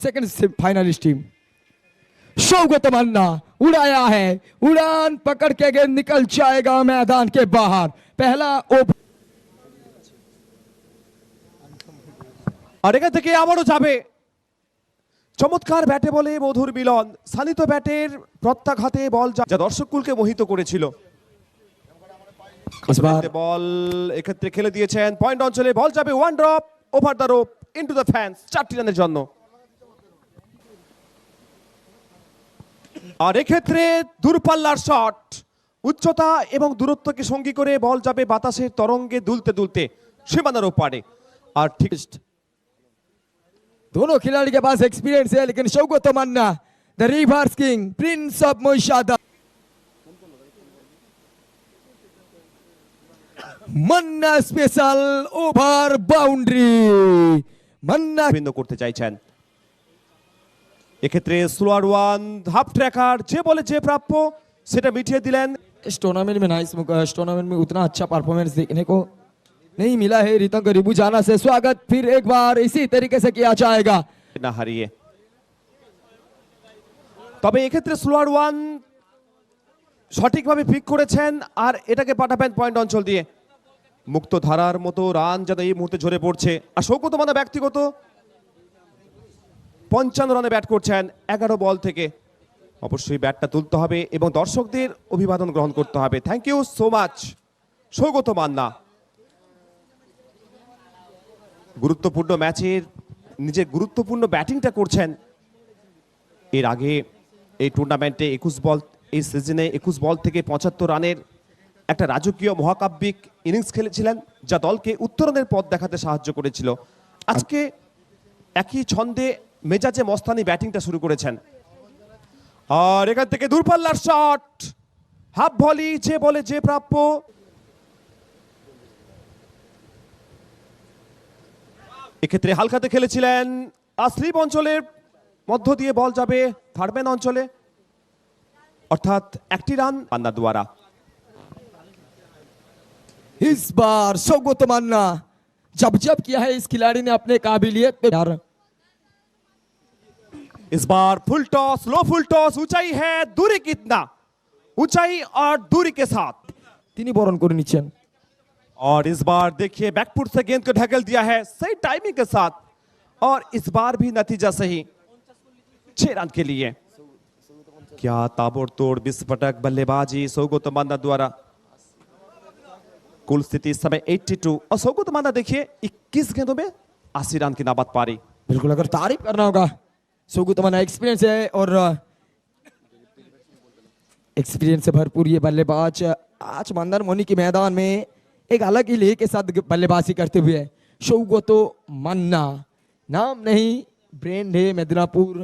Second finalist team Shaukat मन्ना उड़ाया है, उड़ान पकड़ के गेंद निकल जाएगा मैदान के बाहर। पहला ओवर আর এখান থেকে আবারও যাবে চমৎকার ব্যাটে বলে মধুর মিলন, সানিত ব্যাটের প্রত্যাঘাতে বল যা দর্শককুলকে মোহিত করেছিল। বল এক্ষেত্রে খেলে দিয়েছেন পয়েন্ট অঞ্চলে, বল যাবে one drop over the rope into the fans 4টি রানের জন্য। আর এক্ষেত্রে দূরপাল্লার শট, উচ্চতা এবং দূরত্বকে সঙ্গী করে বল যাবে বাতাসের তরঙ্গে দুলতে দুলতে সীমানার ওপারে। আর ঠিক दोनों खिलाड़ी के पास एक्सपीरियंस है, लेकिन Shaukat Manna the reverse king prince of मोइशादा, Manna special over boundary Manna বিন্দু করতে চাইছেন। এক্ষেত্রে স্লোয়ার ওয়ান হাফ ট্র্যাকার যে বলে যে প্রাপ্য সেটা মিটিয়ে দিলেন। इस टूर्नामेंट में नाइस इस टूर्नामेंट में उतना अच्छा परफॉर्मेंस देखने को नहीं मिला है। रितंग रिबुजाना से स्वागत फिर एक बार इसी तरीके से किया जाएगा না হারিয়ে। তবে এক্ষেত্রে স্লোয়ার ওয়ান সঠিকভাবে পিক করেছেন আর এটাকে পাঠাবেন পয়েন্ট অঞ্চল দিয়ে। মুক্ত ধারার মতো রান যাতে এই মুহূর্তে ঝরে পড়ছে। আর শৌকত মান্না ব্যক্তিগত 55 রানে ব্যাট করছেন 11 বল থেকে। অবশ্যই ব্যাটটা তুলতে হবে এবং দর্শকদের অভিবাদন গ্রহণ করতে হবে। Thank you so much Shaukat Manna. গুরুত্বপূর্ণ ম্যাচের নিজের গুরুত্বপূর্ণ ব্যাটিংটা করছেন। এর আগে এই টুর্নামেন্টে 21 বল, এই সিজনে 21 বল থেকে 75 রানের একটা রাজকীয় মহাকাব্যিক ইনিংস খেলেছিলেন যা দলকে উত্তরণের পথ দেখাতে সাহায্য করেছিল। আজকে একই ছন্দে মেজাজে মস্তানি ব্যাটিংটা শুরু করেছেন। আর এখান থেকে দূরপাল্লার শট, হাফ ভলি যে বলে যে প্রাপ্য। এক্ষেত্রে হালকাতে খেলেছিলেন স্লিপ অঞ্চলের মধ্য দিয়ে বল যাবে থার্ডম্যান অঞ্চলে, অর্থাৎ একটি রান পান্না দ্বারা। इस बार शौकत मन्ना जब जब किया है इस खिलाड़ी ने अपने काबिलियत पे इस बार फुल टॉस, लो फुल टॉस, ऊंचाई है दूरी कितना, ऊंचाई और दूरी के साथ তিনি বরণ করে নিচ্ছেন। और इस बार देखिए बैकफुट से गेंद को ढकेल दिया है सही टाइमिंग के साथ। और इस बार भी नतीजा सही 6 रन के लिए। क्या ताबड़तोड़ विस्फोटक बल्लेबाजी शौकत मन्ना द्वारा। कुल स्थिति इस समय 82 और शौकत मन्ना देखिए 21 गेंदों में 80 रन की नाबाद पारी। बिल्कुल अगर तारीफ करना होगा शौकत मन्ना एक्सपीरियंस है और एक्सपीरियंस से भरपूर ये बल्लेबाज आज मंदारमनी के मैदान में एक अलग ही लेह के साथ बल्लेबाजी करते हुए शौकत मन्ना नाम नहीं ब्रांड है मिदनापुर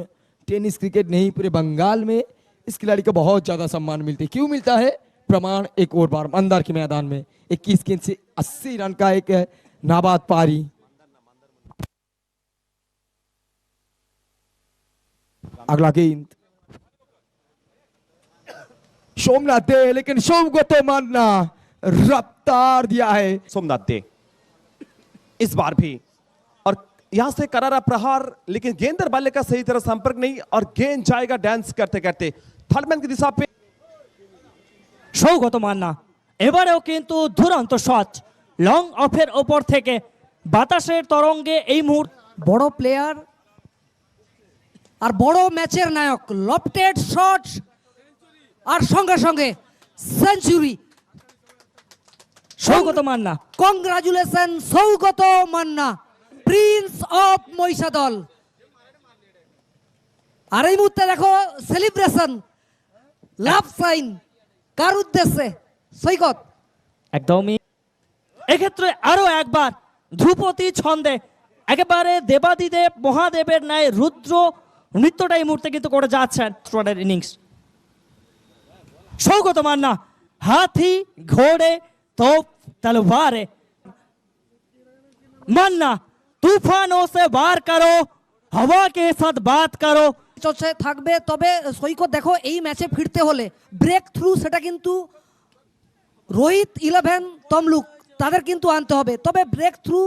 टेनिस क्रिकेट नहीं पूरे बंगाल में इस खिलाड़ी को बहुत ज्यादा सम्मान मिलते। क्यों मिलता है प्रमाण एक और बार मंदार के मैदान में 21 गेंद से 80 रन का एक नाबाद पारी। अगला गेंद सोमनाथ दे, लेकिन शौकत मन्ना रफ्तार दिया है। सोमनाथ दे इस बार भी और यहां से करारा प्रहार, लेकिन गेंदर बल्ले का सही तरह संपर्क नहीं और गेंद जाएगा डांस करते करते थर्डमैन की दिशा पे। শৌকত মান্না এবারেও কিন্তু দুরন্ত শট লং অফের ওপর থেকে বাতাসের তরঙ্গে এই মুহূর্তে বড় প্লেয়ার আর বড় ম্যাচের নায়ক লফটেড শট আর সঙ্গে সঙ্গে century. Shaukat Manna congratulation Shaukat Manna prince of Mahishadal. আর এই মুহূর্তে দেখো সেলিব্রেশন লাভ সাইন কার উদ্দেশ্যে সৈকত। একদমই এক্ষেত্রে আরো একবার ধ্রুপদী ছন্দে একেবারে দেবাদিদেব মহাদেবের ন্যায় রুদ্র নৃত্যটা এই মুহূর্তে কিন্তু করে যাচ্ছেন স্ট্রাইডার ইনিংস। শৌকত মান্না हाथी घोड़े तोप तलवारें मानना तूफानों से वार करो हवा के साथ बात करो চলছে থাকবে। তবে সৈকত দেখো এই ম্যাচে ফিরতে হলে ব্রেক থ্রু সেটা কিন্তু রোহিত 11 তমলুক তাদের কিন্তু আনতে হবে। তবে ব্রেক থ্রু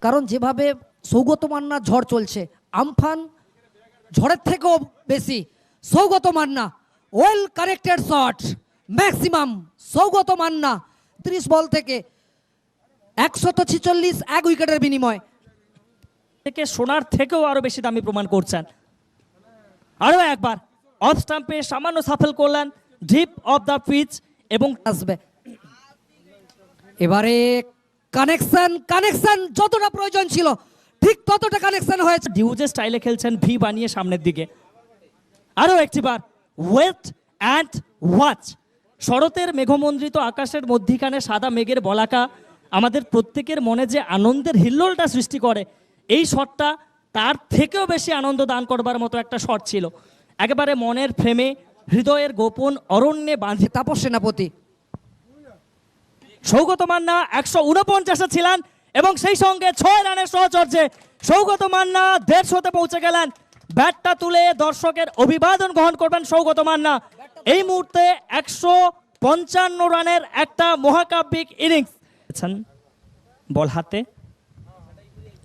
কারণ যেভাবে সৌগত মান্নার ঝড় চলছে আমফান ঝড়ের থেকেও বেশি। Saugata Manna, well connected shot, maximum Saugata Manna 30 বল থেকে 146 এক উইকেটের বিনিময়। থেকে সোনার থেকেও আরো বেশি দামি প্রমাণ করছেন। আরো একবার অফ স্টাম্পে সামান্য সাফল করলেন ডিপ অফ দ্য পিচ এবং আসবে এবারে কানেকশন যতটা প্রয়োজন ছিল ঠিক ততটা কানেকশন হয়েছে। ডিউজে স্টাইলে খেলছেন, ভি বানিয়ে সামনের দিকে। আরো একটিবার ওয়েট অ্যান্ড ওয়াচ। শরতের মেঘমন্ডিত আকাশের মধ্যিখানে সাদা মেঘের বলাকা আমাদের প্রত্যেকের মনে যে আনন্দের হিল্লোলটা সৃষ্টি করে, এই শটটা তার থেকেও বেশি আনন্দ দান করবার মতো একটা শট ছিল। একেবারে মনের ফ্রেমে, হৃদয়ের গোপন অরণ্যে বাঁধে তাপস সেনাপতি। সৌগত মান্না 149 ছিলেন এবং সেই সঙ্গে 6 রানের সহচর্যে সৌগত মান্না 150-তে পৌঁছে গেলেন। ব্যাটটা তুলে দর্শকের অভিবাদন গ্রহণ করবেন সৌগত মান্না। এই মুহূর্তে 155 রানের একটা মহাকাব্যিক ইনিংস। বল হাতে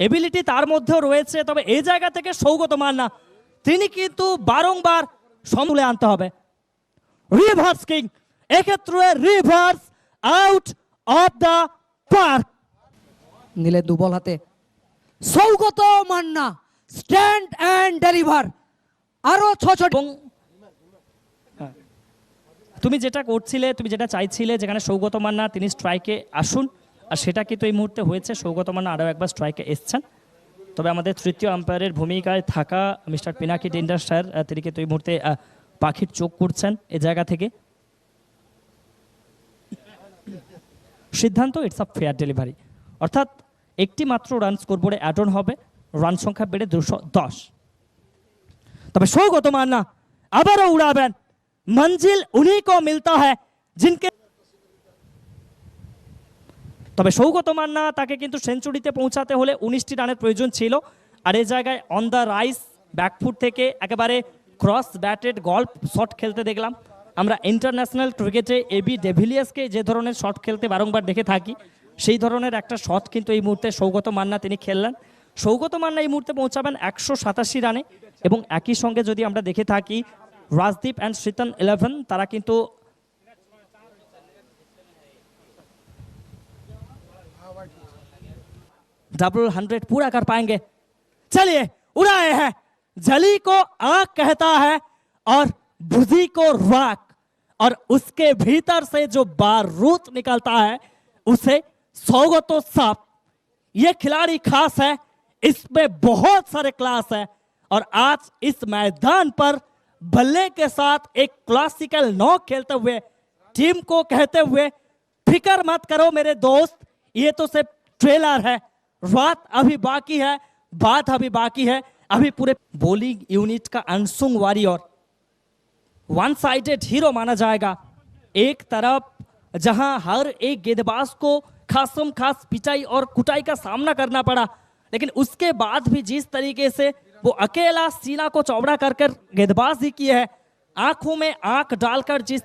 এবিলিটি তার মধ্যেও রয়েছে, তবে এই জায়গা থেকে সৌগত মান্না তিনি কিন্তু বারংবার তুলে আনতে হবে। রিভার্স কিং, এক্ষেত্রে reverse out of the park. নিলে 2 বল হাতে Saugata Manna, stand and deliver. আরো 6 এবং তুমি যেটা করছিলে, তুমি যেটা চাইছিলে, যেখানে সৌগত মান্না তিনি স্ট্রাইকে আসুন, আর সেটা কিন্তু এই মুহূর্তে হয়েছে। সৌগত মান্না আরও একবার স্ট্রাইকে এসছেন। তবে আমাদের তৃতীয় আম্পায়ারের ভূমিকায় থাকা মিস্টার পিনাকি টেন্ডার স্যার তিনি কিন্তু এই মুহূর্তে পাখির চোখ করছেন এই জায়গা থেকে। সিদ্ধান্ত ইটস আ ফেয়ার ডেলিভারি, অর্থাৎ একটি মাত্র রান স্কোরবোর্ডে অ্যাড অন হবে, রান সংখ্যা বেড়ে 210। তবে সৌগত মান্না আবারও উড়াবেন। मंजिल उन्हीं को मिलता है जिनके। তবে সৌগত মান্না তাকে কিন্তু সেঞ্চুরিতে পৌঁছাতে হলে 19টি রানের প্রয়োজন ছিল, আর এই জায়গায় অন দ্য রাইস ব্যাকফুট থেকে একেবারে ক্রস ব্যাটেড গল্ফ শট খেলতে দেখলাম। আমরা ইন্টারন্যাশনাল ক্রিকেটে এবি ডেভিলিয়ার্সকে যে ধরনের শট খেলতে বারংবার দেখে থাকি, সেই ধরনের একটা শট কিন্তু এই মুহূর্তে সৌগত মান্না তিনি খেললেন। সৌগত মান্না এই মুহূর্তে পৌঁছাবেন 187 রানে এবং একই সঙ্গে যদি আমরা দেখে থাকি রাজদীপ एंड श्रीतन 11 तारा किंतु डबल 100 पूरा कर पाएंगे। चलिए उड़ाए हैं। जली को आग कहता है और बुझी को राख, और उसके भीतर से जो बारूद निकलता है उसे सौगतो साफ। ये खिलाड़ी खास है, इसमें बहुत सारे क्लास है, और आज इस मैदान पर बल्ले के साथ एक क्लासिकल नॉक खेलते हुए टीम को कहते हुए फिक्र मत करो मेरे दोस्त, ये तो सिर्फ ट्रेलर है, रात अभी बाकी है, बात अभी बाकी है। अभी पूरे बॉलिंग यूनिट का अनसुंग वॉरियर, वन साइडेड हीरो माना जाएगा। एक तरफ जहां हर एक गेंदबाज को खासम खास पिटाई और कुटाई का सामना करना पड़ा, लेकिन उसके बाद भी जिस तरीके से वो अकेला सीना को चौड़ा कर गेंदबाजी की है, आंखों में आंख डालकर जिस